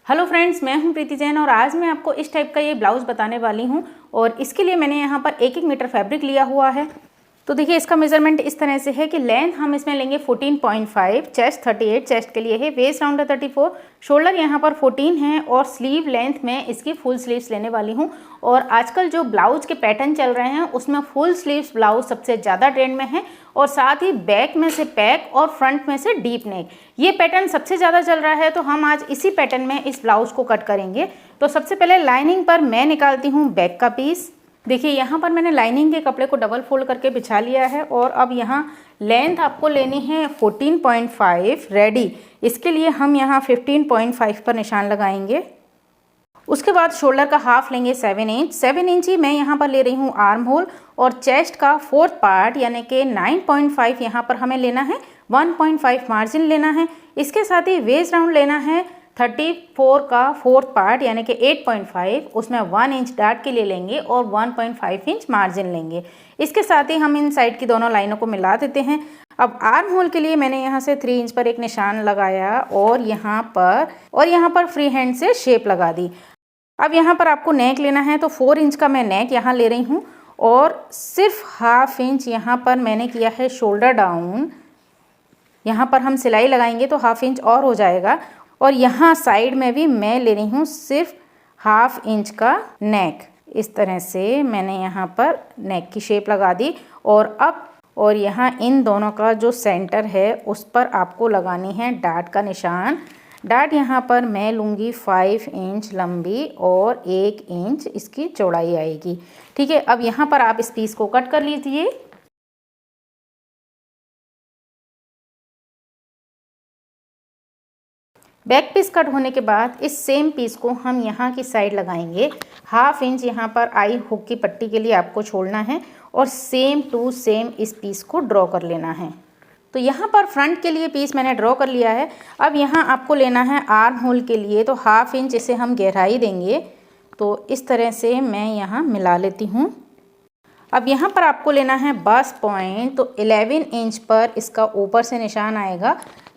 Hello friends, मैं हूं प्रीति जैन और आज मैं आपको इस टाइप का ये ब्लाउज़ बताने वाली हूं और इसके लिए मैंने यहाँ पर 1-1 मीटर फैब्रिक लिया हुआ है। तो देखिए इसका मेजरमेंट इस तरह से है कि लेंथ हम इसमें लेंगे 14.5, चेस्ट 38 चेस्ट के लिए है, वेस्ट राउंड है 34, शोल्डर यहाँ पर 14 है और स्लीव लेंथ में इसकी फुल स्लीव्स लेने वाली हूँ। और आजकल जो ब्लाउज के पैटर्न चल रहे हैं उसमें फुल स्लीव्स ब्लाउज सबसे ज़्यादा ट्रेंड में है और साथ ही बैक में से पैक और फ्रंट में से डीप नेक, ये पैटर्न सबसे ज़्यादा चल रहा है। तो हम आज इसी पैटर्न में इस ब्लाउज को कट करेंगे। तो सबसे पहले लाइनिंग पर मैं निकालती हूँ बैक का पीस। देखिए यहाँ पर मैंने लाइनिंग के कपड़े को डबल फोल्ड करके बिछा लिया है और अब यहाँ लेंथ आपको लेनी है 14.5 रेडी। इसके लिए हम यहाँ 15.5 पर निशान लगाएंगे। उसके बाद शोल्डर का हाफ लेंगे 7 इंच। 7 इंच ही मैं यहाँ पर ले रही हूँ आर्म होल और चेस्ट का 4th पार्ट यानी कि 9.5 यहाँ पर हमें लेना है, 1.5 मार्जिन लेना है। इसके साथ ही वेस्ट राउंड लेना है 34 का 4th पार्ट यानी कि 8.5, उसमें 1 इंच डार्ट के लिए लेंगे और 1.5 इंच मार्जिन लेंगे। इसके साथ ही हम इन साइड की दोनों लाइनों को मिला देते हैं। अब आर्म होल के लिए मैंने यहाँ से 3 इंच पर एक निशान लगाया और यहाँ पर फ्री हैंड से शेप लगा दी। अब यहाँ पर आपको नेक लेना है तो 4 इंच का मैं नेक यहाँ ले रही हूँ और सिर्फ हाफ इंच यहाँ पर मैंने किया है शोल्डर डाउन। यहाँ पर हम सिलाई लगाएंगे तो हाफ इंच और हो जाएगा और यहाँ साइड में भी मैं ले रही हूँ सिर्फ हाफ इंच का नेक। इस तरह से मैंने यहाँ पर नेक की शेप लगा दी और यहाँ इन दोनों का जो सेंटर है उस पर आपको लगानी है डार्ट का निशान। डार्ट यहाँ पर मैं लूँगी 5 इंच लंबी और 1 इंच इसकी चौड़ाई आएगी। ठीक है, अब यहाँ पर आप इस पीस को कट कर लीजिए। बैक पीस कट होने के बाद इस सेम पीस को हम यहाँ की साइड लगाएंगे। हाफ इंच यहाँ पर आई हुक की पट्टी के लिए आपको छोड़ना है और सेम टू सेम इस पीस को ड्रॉ कर लेना है। तो यहाँ पर फ्रंट के लिए पीस मैंने ड्रॉ कर लिया है। अब यहाँ आपको लेना है आर्म होल के लिए तो हाफ इंच इसे हम गहराई देंगे। तो इस तरह से मैं यहाँ मिला लेती हूँ। अब यहाँ पर आपको लेना है बस्ट पॉइंट, तो 11 इंच पर इसका ऊपर से निशान आएगा।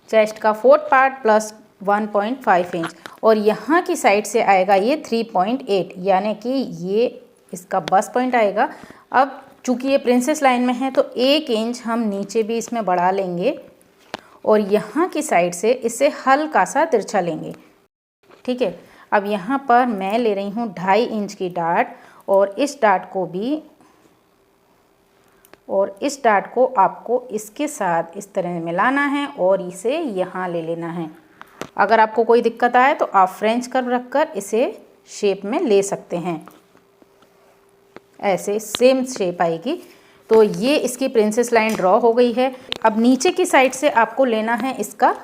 चेस्ट का 4th पार्ट प्लस 1.5 इंच और यहाँ की साइड से आएगा ये 3.8 यानी कि ये इसका बस्ट पॉइंट आएगा। अब चूँकि ये प्रिंसेस लाइन में है तो 1 इंच हम नीचे भी इसमें बढ़ा लेंगे और यहाँ की साइड से इसे हल्का सा तिरछा लेंगे। ठीक है, अब यहाँ पर मैं ले रही हूँ 2.5 इंच की डार्ट और इस डार्ट को आपको इसके साथ इस तरह मिलाना है और इसे यहाँ ले लेना है। अगर आपको कोई दिक्कत आए तो आप फ्रेंच कर्व रखकर इसे शेप में ले सकते हैं। ऐसे सेम शेप आएगी। तो ये इसकी प्रिंसेस लाइन ड्रॉ हो गई है। अब नीचे की साइड से आपको लेना है इसका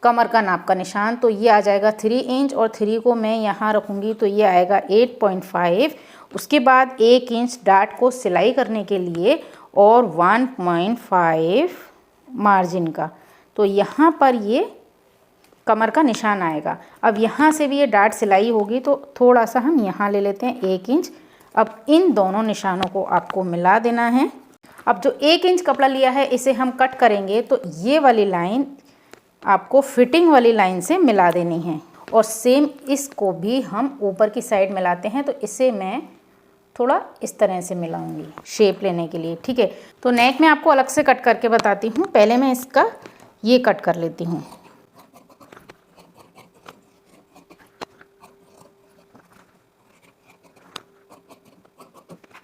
कमर का नाप का निशान। तो ये आ जाएगा 3 इंच और 3 को मैं यहाँ रखूँगी तो ये आएगा 8.5। उसके बाद 1 इंच डार्ट को सिलाई करने के लिए और 1.5 मार्जिन का, तो यहाँ पर ये कमर का निशान आएगा। अब यहाँ से भी ये डार्ट सिलाई होगी तो थोड़ा सा हम यहाँ ले लेते हैं 1 इंच। अब इन दोनों निशानों को आपको मिला देना है। अब जो 1 इंच कपड़ा लिया है इसे हम कट करेंगे तो ये वाली लाइन आपको फिटिंग वाली लाइन से मिला देनी है और सेम इसको भी हम ऊपर की साइड मिलाते हैं। तो इसे मैं थोड़ा इस तरह से मिलाऊंगी शेप लेने के लिए। ठीक है, तो नेक में आपको अलग से कट करके बताती हूँ। पहले मैं इसका ये कट कर लेती हूँ।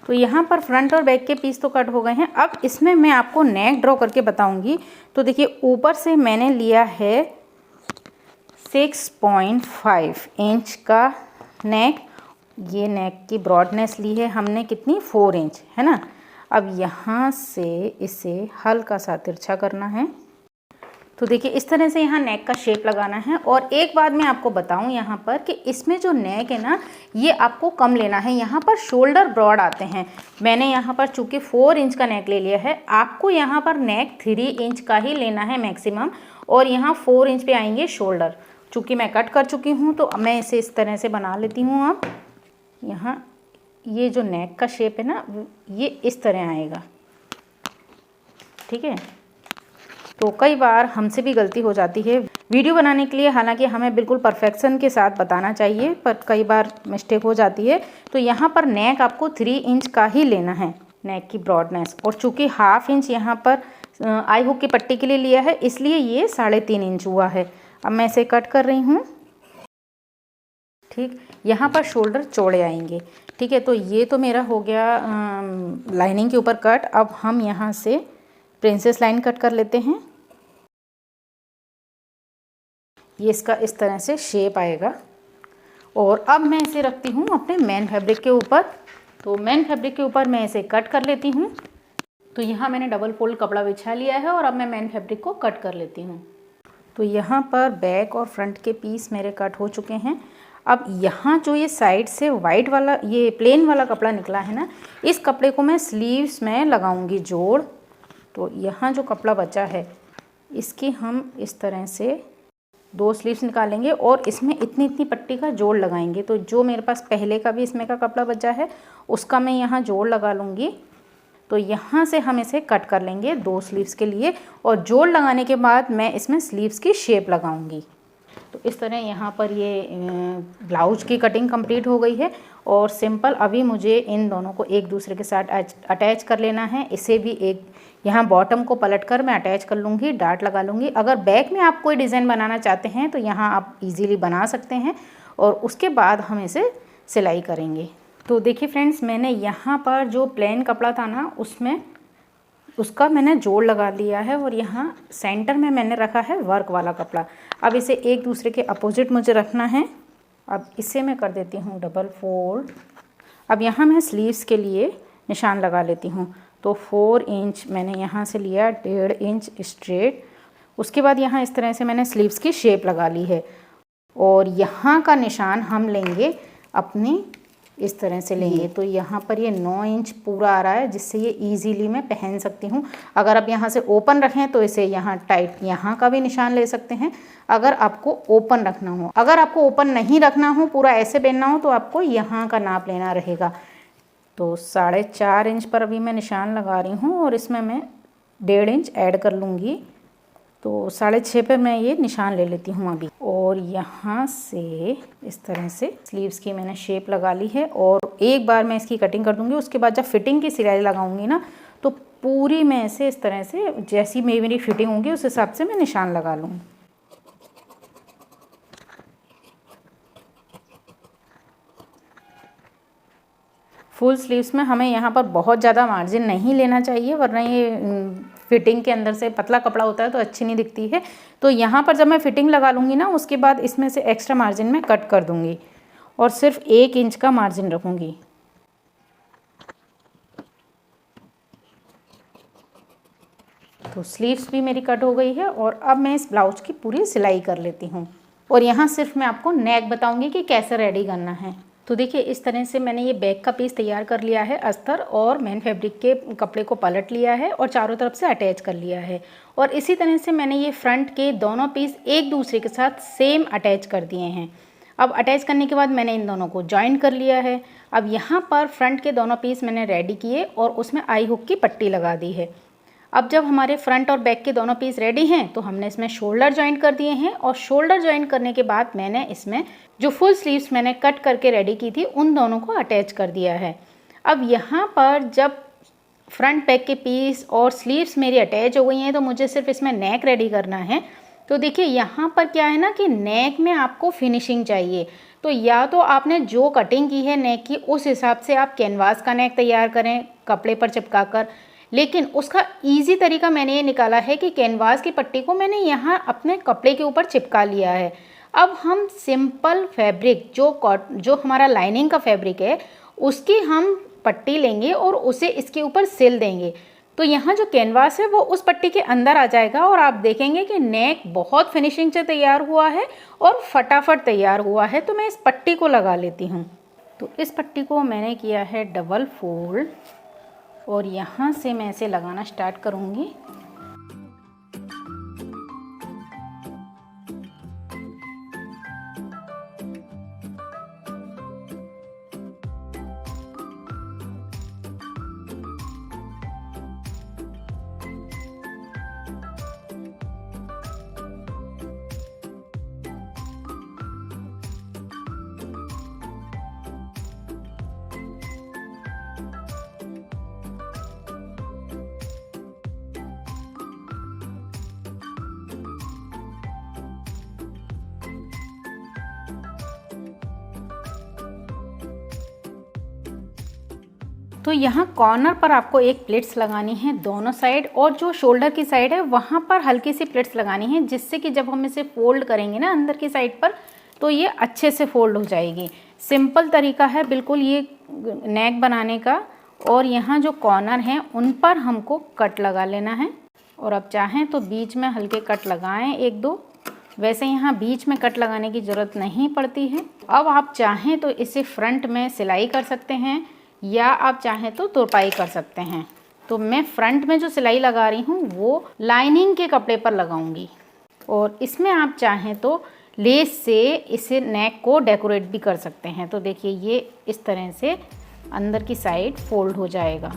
तो यहाँ पर फ्रंट और बैक के पीस तो कट हो गए हैं। अब इसमें मैं आपको नेक ड्रॉ करके बताऊंगी। तो देखिए ऊपर से मैंने लिया है 6.5 इंच का नेक। ये नेक की ब्रॉडनेस ली है हमने कितनी, 4 इंच, है ना। अब यहाँ से इसे हल्का सा तिरछा करना है। तो देखिए इस तरह से यहाँ नेक का शेप लगाना है। और एक बात मैं आपको बताऊँ यहाँ पर कि इसमें जो नेक है ना ये आपको कम लेना है। यहाँ पर शोल्डर ब्रॉड आते हैं। मैंने यहाँ पर चूँकि 4 इंच का नेक ले लिया है, आपको यहाँ पर नेक 3 इंच का ही लेना है मैक्सिमम और यहाँ 4 इंच पे आएंगे शोल्डर। चूँकि मैं कट कर चुकी हूँ तो मैं इसे इस तरह से बना लेती हूँ। अब यहाँ ये जो नेक का शेप है ना ये इस तरह आएगा। ठीक है, तो कई बार हमसे भी गलती हो जाती है, वीडियो बनाने के लिए हालांकि हमें बिल्कुल परफेक्शन के साथ बताना चाहिए, पर कई बार मिस्टेक हो जाती है। तो यहाँ पर नेक आपको 3 इंच का ही लेना है, नेक की ब्रॉडनेस। और चूँकि 1/2 इंच यहाँ पर आई हुक की पट्टी के लिए लिया है, इसलिए ये 3.5 इंच हुआ है। अब मैं इसे कट कर रही हूँ। ठीक, यहाँ पर शोल्डर चौड़े आएंगे। ठीक है, तो ये तो मेरा हो गया लाइनिंग के ऊपर कट। अब हम यहाँ से प्रिंसेस लाइन कट कर लेते हैं। ये इसका इस तरह से शेप आएगा। और अब मैं इसे रखती हूँ अपने मेन फैब्रिक के ऊपर। तो मेन फैब्रिक के ऊपर मैं इसे कट कर लेती हूँ। तो यहाँ मैंने डबल फोल्ड कपड़ा बिछा लिया है और अब मैं मेन फैब्रिक को कट कर लेती हूँ। तो यहाँ पर बैक और फ्रंट के पीस मेरे कट हो चुके हैं। अब यहाँ जो ये साइड से वाइट वाला, ये प्लेन वाला कपड़ा निकला है ना, इस कपड़े को मैं स्लीव्स में लगाऊंगी जोड़। तो यहाँ जो कपड़ा बचा है, इसकी हम इस तरह से 2 स्लीव्स निकालेंगे और इसमें इतनी इतनी पट्टी का जोड़ लगाएंगे। तो जो मेरे पास पहले का भी इसमें का कपड़ा बचा है, उसका मैं यहाँ जोड़ लगा लूँगी। तो यहाँ से हम इसे कट कर लेंगे 2 स्लीव्स के लिए, और जोड़ लगाने के बाद मैं इसमें स्लीव्स की शेप लगाऊंगी। तो इस तरह यहाँ पर ये ब्लाउज की कटिंग कंप्लीट हो गई है। और सिंपल अभी मुझे इन दोनों को एक दूसरे के साथ अटैच कर लेना है। इसे भी एक यहाँ बॉटम को पलट कर मैं अटैच कर लूँगी, डार्ट लगा लूँगी। अगर बैक में आप कोई डिज़ाइन बनाना चाहते हैं तो यहाँ आप इजीली बना सकते हैं, और उसके बाद हम इसे सिलाई करेंगे। तो देखिए फ्रेंड्स, मैंने यहाँ पर जो प्लेन कपड़ा था ना, उसका मैंने जोड़ लगा लिया है, और यहाँ सेंटर में मैंने रखा है वर्क वाला कपड़ा। अब इसे एक दूसरे के अपोजिट मुझे रखना है। अब इसे मैं कर देती हूँ डबल फोल्ड। अब यहाँ मैं स्लीव्स के लिए निशान लगा लेती हूँ। तो 4 इंच मैंने यहाँ से लिया, 1.5 इंच स्ट्रेट। उसके बाद यहाँ इस तरह से मैंने स्लीव्स की शेप लगा ली है, और यहाँ का निशान हम लेंगे अपनी इस तरह से लेंगे। तो यहाँ पर ये 9 इंच पूरा आ रहा है, जिससे ये इजीली मैं पहन सकती हूँ। अगर आप यहाँ से ओपन रखें तो इसे यहाँ टाइट, यहाँ का भी निशान ले सकते हैं अगर आपको ओपन रखना हो। अगर आपको ओपन नहीं रखना हो, पूरा ऐसे पहनना हो, तो आपको यहाँ का नाप लेना रहेगा। तो 4.5 इंच पर अभी मैं निशान लगा रही हूँ, और इसमें मैं 1.5 इंच ऐड कर लूँगी। तो 6.5 पर मैं ये निशान ले लेती हूँ अभी। और यहाँ से इस तरह से स्लीव्स की मैंने शेप लगा ली है, और एक बार मैं इसकी कटिंग कर दूँगी। उसके बाद जब फिटिंग की सिलाई लगाऊंगी ना, तो पूरी मैं ऐसे इस तरह से जैसी मेरी फिटिंग होगी उस हिसाब से मैं निशान लगा लूँगी। फुल स्लीव्स में हमें यहाँ पर बहुत ज़्यादा मार्जिन नहीं लेना चाहिए, वरना ये फिटिंग के अंदर से पतला कपड़ा होता है तो अच्छी नहीं दिखती है। तो यहाँ पर जब मैं फिटिंग लगा लूँगी ना, उसके बाद इसमें से एक्स्ट्रा मार्जिन में कट कर दूँगी, और सिर्फ 1 इंच का मार्जिन रखूँगी। तो स्लीव्स भी मेरी कट हो गई है, और अब मैं इस ब्लाउज की पूरी सिलाई कर लेती हूँ। और यहाँ सिर्फ मैं आपको नेक बताऊँगी कि कैसे रेडी करना है। तो देखिए, इस तरह से मैंने ये बैक का पीस तैयार कर लिया है। अस्तर और मेन फैब्रिक के कपड़े को पलट लिया है और चारों तरफ से अटैच कर लिया है। और इसी तरह से मैंने ये फ्रंट के दोनों पीस एक दूसरे के साथ सेम अटैच कर दिए हैं। अब अटैच करने के बाद मैंने इन दोनों को जॉइन कर लिया है। अब यहाँ पर फ्रंट के दोनों पीस मैंने रेडी किए और उसमें आई हुक की पट्टी लगा दी है। अब जब हमारे फ्रंट और बैक के दोनों पीस रेडी हैं, तो हमने इसमें शोल्डर ज्वाइन कर दिए हैं। और शोल्डर ज्वाइन करने के बाद मैंने इसमें जो फुल स्लीव्स मैंने कट करके रेडी की थी, उन दोनों को अटैच कर दिया है। अब यहाँ पर जब फ्रंट बैक के पीस और स्लीव्स मेरी अटैच हो गई हैं, तो मुझे सिर्फ इसमें नेक रेडी करना है। तो देखिए, यहाँ पर क्या है ना कि नेक में आपको फिनिशिंग चाहिए। तो या तो आपने जो कटिंग की है नेक की, उस हिसाब से आप कैनवास का नेक तैयार करें कपड़े पर चिपका कर। लेकिन उसका इजी तरीका मैंने ये निकाला है कि कैनवास की पट्टी को मैंने यहाँ अपने कपड़े के ऊपर चिपका लिया है। अब हम सिंपल फैब्रिक जो हमारा लाइनिंग का फैब्रिक है, उसकी हम पट्टी लेंगे और उसे इसके ऊपर सिल देंगे। तो यहाँ जो कैनवास है वो उस पट्टी के अंदर आ जाएगा, और आप देखेंगे कि नेक बहुत फिनिशिंग से तैयार हुआ है और फटाफट तैयार हुआ है। तो मैं इस पट्टी को लगा लेती हूँ। तो इस पट्टी को मैंने किया है डबल फोल्ड, और यहाँ से मैं इसे लगाना स्टार्ट करूँगी। तो यहाँ कॉर्नर पर आपको एक प्लेट्स लगानी है दोनों साइड, और जो शोल्डर की साइड है वहाँ पर हल्की सी प्लेट्स लगानी है, जिससे कि जब हम इसे फोल्ड करेंगे ना अंदर की साइड पर, तो ये अच्छे से फोल्ड हो जाएगी। सिंपल तरीका है बिल्कुल ये नेक बनाने का। और यहाँ जो कॉर्नर हैं उन पर हमको कट लगा लेना है, और अब चाहें तो बीच में हल्के कट लगाएं 1-2। वैसे यहाँ बीच में कट लगाने की ज़रूरत नहीं पड़ती है। अब आप चाहें तो इसे फ्रंट में सिलाई कर सकते हैं, या आप चाहें तो तुरपाई कर सकते हैं। तो मैं फ्रंट में जो सिलाई लगा रही हूँ वो लाइनिंग के कपड़े पर लगाऊंगी, और इसमें आप चाहें तो लेस से इसे नेक को डेकोरेट भी कर सकते हैं। तो देखिए ये इस तरह से अंदर की साइड फोल्ड हो जाएगा।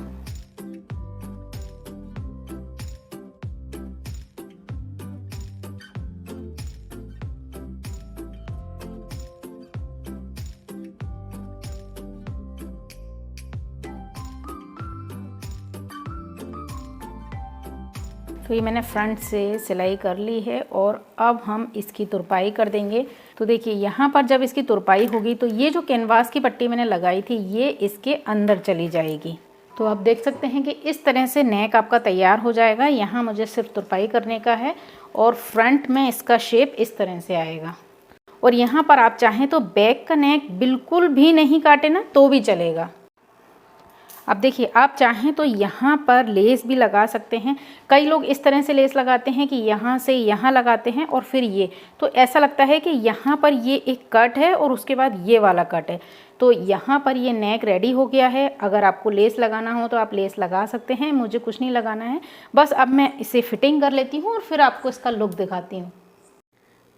तो ये मैंने फ्रंट से सिलाई कर ली है, और अब हम इसकी तुरपाई कर देंगे। तो देखिए यहाँ पर जब इसकी तुरपाई होगी तो ये जो कैनवास की पट्टी मैंने लगाई थी ये इसके अंदर चली जाएगी। तो आप देख सकते हैं कि इस तरह से नेक आपका तैयार हो जाएगा। यहाँ मुझे सिर्फ तुरपाई करने का है, और फ्रंट में इसका शेप इस तरह से आएगा। और यहाँ पर आप चाहें तो बैक का नेक बिल्कुल भी नहीं काटे ना तो भी चलेगा। अब देखिए आप चाहें तो यहाँ पर लेस भी लगा सकते हैं। कई लोग इस तरह से लेस लगाते हैं कि यहाँ से यहाँ लगाते हैं और फिर ये, तो ऐसा लगता है कि यहाँ पर ये एक कट है और उसके बाद ये वाला कट है। तो यहाँ पर ये नेक रेडी हो गया है। अगर आपको लेस लगाना हो तो आप लेस लगा सकते हैं, मुझे कुछ नहीं लगाना है। बस अब मैं इसे फिटिंग कर लेती हूँ और फिर आपको इसका लुक दिखाती हूँ।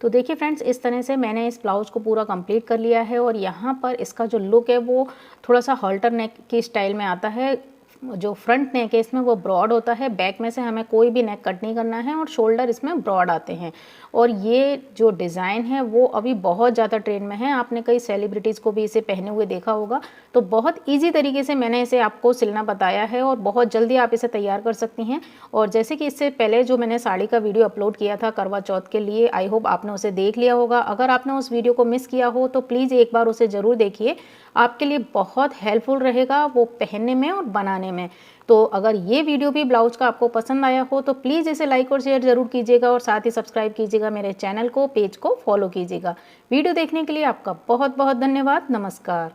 तो देखिए फ्रेंड्स, इस तरह से मैंने इस ब्लाउज़ को पूरा कंप्लीट कर लिया है, और यहाँ पर इसका जो लुक है वो थोड़ा सा हॉल्टर नेक की स्टाइल में आता है। जो फ्रंट नेक है इसमें वो ब्रॉड होता है, बैक में से हमें कोई भी नेक कट नहीं करना है, और शोल्डर इसमें ब्रॉड आते हैं। और ये जो डिज़ाइन है वो अभी बहुत ज़्यादा ट्रेंड में है। आपने कई सेलिब्रिटीज़ को भी इसे पहने हुए देखा होगा। तो बहुत ईजी तरीके से मैंने इसे आपको सिलना बताया है, और बहुत जल्दी आप इसे तैयार कर सकती हैं। और जैसे कि इससे पहले जो मैंने साड़ी का वीडियो अपलोड किया था करवा चौथ के लिए, आई होप आपने उसे देख लिया होगा। अगर आपने उस वीडियो को मिस किया हो तो प्लीज़ एक बार उसे ज़रूर देखिए, आपके लिए बहुत हेल्पफुल रहेगा वो पहनने में और बनाने में। तो अगर ये वीडियो भी ब्लाउज का आपको पसंद आया हो तो प्लीज़ इसे लाइक और शेयर ज़रूर कीजिएगा, और साथ ही सब्सक्राइब कीजिएगा मेरे चैनल को, पेज को फॉलो कीजिएगा। वीडियो देखने के लिए आपका बहुत बहुत धन्यवाद। नमस्कार।